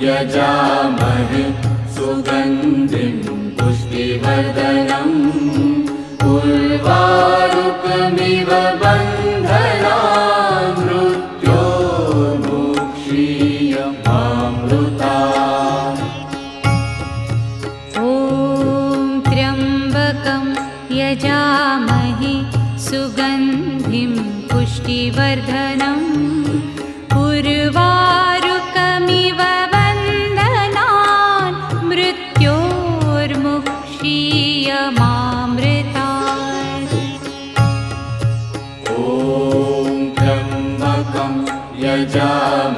यजामहे सुगन्धिं पुष्टिवर्धनम् उर्वारुकमिव बन्धनान् मृत्योर्मुक्षीयमामृतात्। ॐ त्र्यम्बकं यजामहे सुगन्धिं पुष्टिवर्धनम् उर्वारुकमिव बन्धनान् मृत्योर्मुक्षीयमामृतात्। ॐ त्र्यम्बकं यजामहे